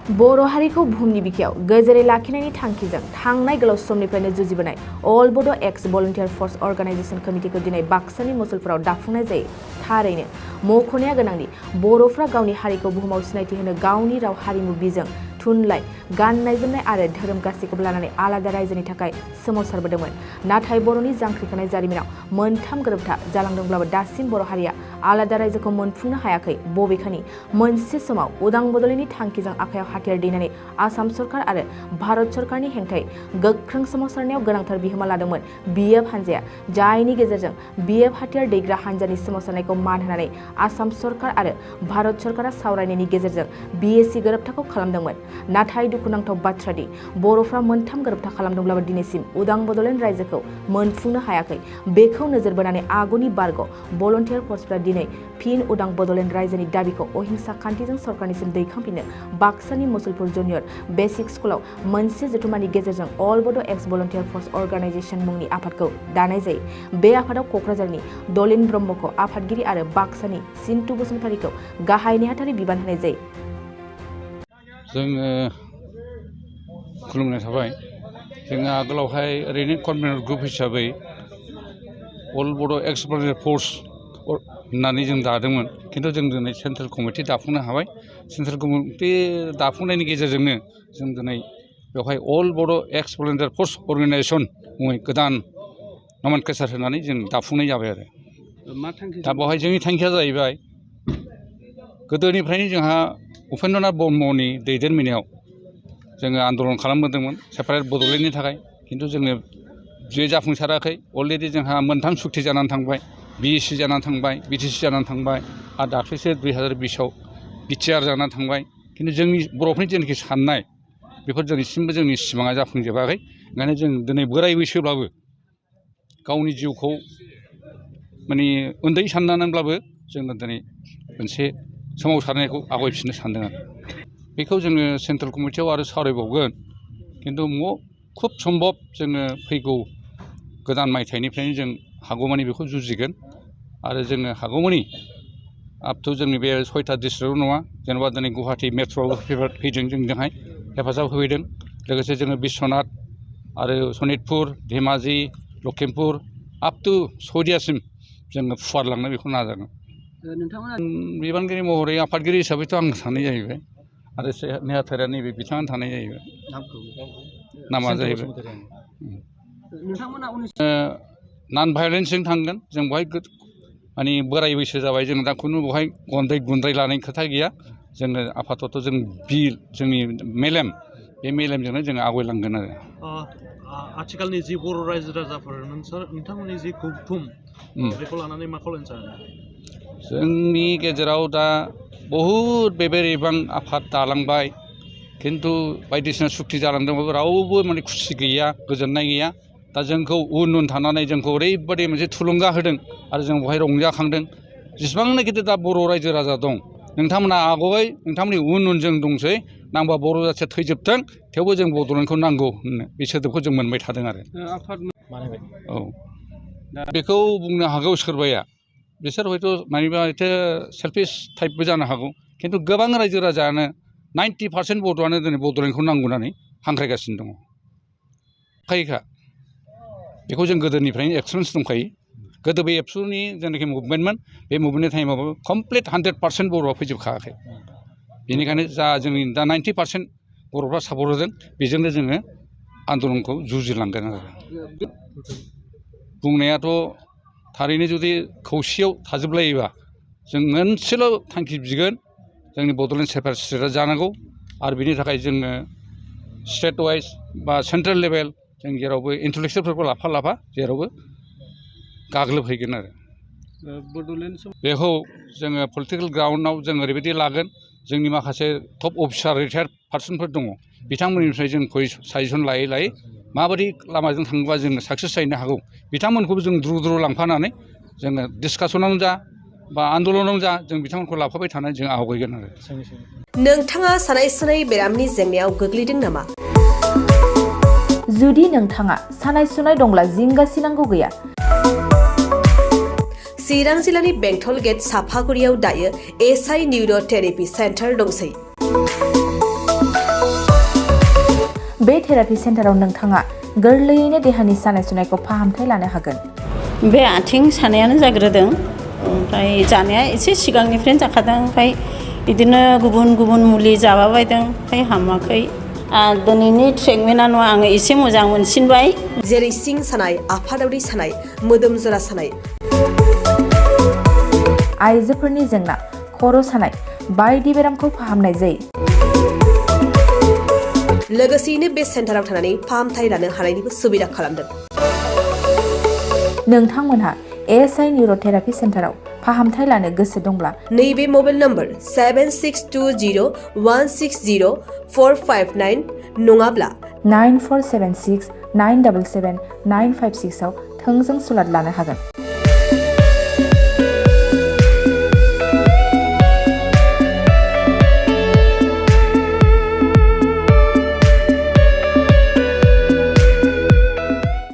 बर' हारिखौ बुहुमनि बिखायाव गोजोरै लाखिनायनि थांखिजों थांनाय गोलाव समनिफ्रायनो जुजिबोनाय अल बड' एक्स भलन्टियार फर्स अर्गानाइजेशन कमिटिखौ दिनै बाक्सानि मुसलपुराव दाफुंनाय जायो। थारैनो मख'नाया गोनांदि बर'फ्रा गावनि हारिखौ बुहुमाव सिनायथि होनो गावनि राव हारिमु बिजों थुनलाइ गाननाय जोमनाय आरो धोरोम गासैखौबो लानानै आलादा रायजोनि थाखाय सोमावसारबोदोंमोन। नाथाय बर'नि जांख्रिखानाय जारिमिनाव मोनथाम गोरोबथा जालांदोंब्लाबो दासिम बर' हारिया आलादा रायजोखौ मोनफुंनो हायाखै। बबेखानि मोनसे समाव उदां बड'लेण्डनि थांखिजों आखायाव हाथियार दैनानै आसाम सरकार आरो भारत सरकारनि हेंथायै गोख्रों सोमावसारनायाव गोनांथार बिहोमा लादोंमोन बिएफ हान्जाया, जायनि गेजेरजों बिएफ हाथियार दैग्रा हान्जानि सोमावसारनायखौ मान होनानै आसाम सरकार आरो भारत सरकारा सावरायनायनि गेजेरजों बिएसि गोरोबथाखौ खालामदोंमोन। नाथाय दुखुनांथाव बाथ्रा दि बर'फ्रा मोनथाम गोरोबथा खालामदोंब्लाबो दिनैसिम उदां बड'लेण्ड रायजोखौ मोनफुंनो हायाखै। बेखौ नोजोर बोनानै आगुनि बारग' भलन्टियार फर्सफ्रा दिनै फिन उदां बड'लेण्ड रायजोनि दाबिखौ अहिंसा खान्थिजों सरकारनिसिम दैखांफिननो बाक्सानि मुसलपुर जुनियर बेसिक स्कुलाव मोनसे जथुम्मानि गेजेरजों अल बड' एक्स भलन्टियार फर्स अर्गानाइजेशन मुंनि आफादखौ दानाय जायो। बे आफादाव क'क्राझारनि दलिन ब्रह्मखौ आफादगिरि आरो बाक्सानि सिन्टु बसुमतारीखौ गाहाय नेहाथारि बिबान होनाय जायो। जोङो खुलुमनाय थाबाय। जोङो आगोलावहाय ओरैनो कनभेनर ग्रुप हिसाबै अल बड' एक्स भलन्टियार फर्स होननानै जों दादोंमोन, खिन्थु जों दिनै सेन्ट्रेल कमिटि दाफुंनो हाबाय। सेन्ट्रेल कमिटि दाफुंनायनि गेजेरजोंनो जों दिनै बेवहाय अल बड' एक्स भलन्टियार फर्स अर्गानाइजेशन मुङै गोदान नमेनक्लेचार होनानै जों दाफुंनाय जाबाय आरो दा बेवहाय जोंनि थांखिया जाहैबाय गोदोनिफ्रायनो जोंहा उपेन्द्रनाथ ब्रह्मनि दैदेननायाव जोङो आन्दलन खालामबोदोंमोन सेपारेट बड'लेण्डनि थाखाय, खिन्थु जोङो बे जाफुंसाराखै। अलरेडि जोंहा मोनथाम सुक्ति जानानै थांबाय, बिएसि जानानै थांबाय, बिटिसि जानानै थांबाय आरो दाख्लैसो 2020आव बिटिआर जानानै थांबाय। खिन्थु जोंनि बर'फोरनि जेनाखि साननाय बेफोर दिनैसिमबो जोंनि सिमाङा जाफुंजोबाखै। ओंखायनो जों दिनै बोराय बैसोब्लाबो गावनि जिउखौ माने उन्दै साननानैब्लाबो जोङो दिनै मोनसे सोमावसारनायखौ आवगायफिननो सानदों आरो बेखौ जोङो सेन्ट्रेल कमिटियाव आरो सावरायबावगोन। खिन्थु खुब सम्भब जोङो फैगौ गोदान मायथाइनिफ्रायनो जों हागौमानि बेखौ जुजिगोन आरो जोङो हागौमानि आपटु जोंनि बे 6था डिस्ट्रिक्टआव नङा, जेनेबा दिनै गुवाहाटि मेट्र'आव फैदों जोंजोंहाय हेफाजाब होफैदों। लोगोसे जोङो बिश्वनाथ आरो सनितपुर, धेमाजि, लखिमपुर आपटु सौदियासिम जोङो फुवारलांनो बेखौ नाजागोन। नोंथांमोना बिबानगिरि महरै आफादगिरि हिसाबैथ' आं थानाय जाहैबाय आरो नेहाथारिया नैबे बिथाङानो थानाय जाहैबाय। नामा जाहैबाय नन भायलेन्सजों थांगोन जों बेवहाय माने बोराय बैसो जाबाय जों दा खुनु बेवहाय गुन्दै लानाय खोथा गैया। जोङो आफादत जों जोंनि मेलेम बे मेलेमजोंनो जोङो आवगायलांगोन आरो आथिखालनि जि बर' रायजो राजाफोर नोंथांमोननि जि गौथुम बेखौ लानानै मा खालामनो सानो? जोंनि गेजेराव दा बहुद बेबायदिबां आफाद दालांबाय, खिन्थु बायदिसिना सुक्ति जालांदोंबाबो रावबो माने खुसि गैया, गोजोननाय गैया। दा जोंखौ उन थानानै जोंखौ ओरैबायदि मोनसे थुलुंगा होदों आरो जों बेवहाय रंजाखांदों। जेसेबांनाखि दा बर' रायजो राजा दं नोंथांमोना आगुयै नोंथांमोननि उन जों दंसै, नांबा बर' जाथिया थैजोबथों थेवबो जों बड'लेण्डखौ नांगौ होननो बे सोदोबखौ जों मोनबाय थादों आरो औ दा बेखौ बुंनो हागौ सोरबाया, बिसोर हयथ' मानिबा एसे सेल्फिस टाइपबो जानो हागौ। खिन्थु गोबां रायजो राजायानो 90% बड'आनो दिनै बड'लेण्डखौ नांगौ होननानै हांख्रायगासिनो दङ। फायखा बेखौ जों गोदोनिफ्रायनो एक्सपिरियेन्स दंखायो। गोदो बे एबसुनि जेनाखि मुभमेन्टमोन बे मुभमेन्टनि टाइमावबो कमप्लिट 100% बर'आ फैजोबखायाखै। बेनिखायनो जा जोंनि दा 90% बर'फ्रा सापर्ट होदों, बेजोंनो जोङो आन्दलनखौ जुजिलांगोन आरो बुंनायाथ' थारैनो जुदि खौसेयाव थाजोबलायोबा जों मोनसेल' थांखि बिगोन, जोंनि बड'लेण्ड सेपारेट स्टेटआ जानांगौ आरो बिनि थाखाय जोङो स्टेट वाइज बा सेन्ट्रेल लेभेल जों जेरावबो इन्टेलेक्सुयेलफोरखौ लाफा जेरावबो गाग्लोबहैगोन आरो बेखौ जोङो पलिटिकेल ग्राउन्डआव जों ओरैबायदि लागोन, जोंनि माखासे टप अफिसार रिटायार्ड पार्सनफोर दङ, बिथांमोननिफ्राय जों साजेसन लायै माबायदि लामाजों थाङोबा जोङो साक्सेस जाहैनो हागौ बिथांमोनखौबो जों द्रु लांफानानै जोङो डिसकासनावनो जा बा आन्दलनावनो जा जों बिथांमोनखौ लाफाबाय थानानै जों आवगायगोन आरो नोंथाङा सानाय सुनाय बेरामनि जेंनायाव गोग्लैदों नामा? जुदि नोंथाङा सानाय सुनाय दंब्ला जिंगासिनांगौ गैया। चिरां जिल्लानि बेंटल गेट साफागुरियाव दायो एसआइ निउर' थेरेपि सेन्टार दंसै। बे थेरापि सेन्टाराव नोंथाङा गोरलैयैनो देहानि सानाय सुनायखौ फाहामथाय लानो हागोन। बे आथिं सानायानो जाग्रोदों, ओमफ्राय जानाया एसे सिगांनिफ्रायनो जाखादों, ओमफ्राय बिदिनो गुबुन गुबुन मुलि जाबाबायदों, ओमफ्राय हामाखै। दिनैनि ट्रिटमेन्टआ आङो एसे मोजां मोनसिनबाय। जेरै सिं सानाय, आफादावरि सानाय, मोदोम जरा सानाय, आइजोफोरनि जेंना, खर' सानाय बायदि बेरामखौ फाहामनाय जायो। लोगोसेयैनो बे सेन्टाराव थानानै फाहामथाय लानो हानायनिबो सुबिदा खालामदों। नोंथांमोनहा ASI निउर'थेरापि सेन्टाराव फाहामथाय लानो गोसो दंब्ला नैबे मबाइल नम्बर 7620160459 नङाब्ला 9476977956 आव थोंजों सुलाद लानो हागोन।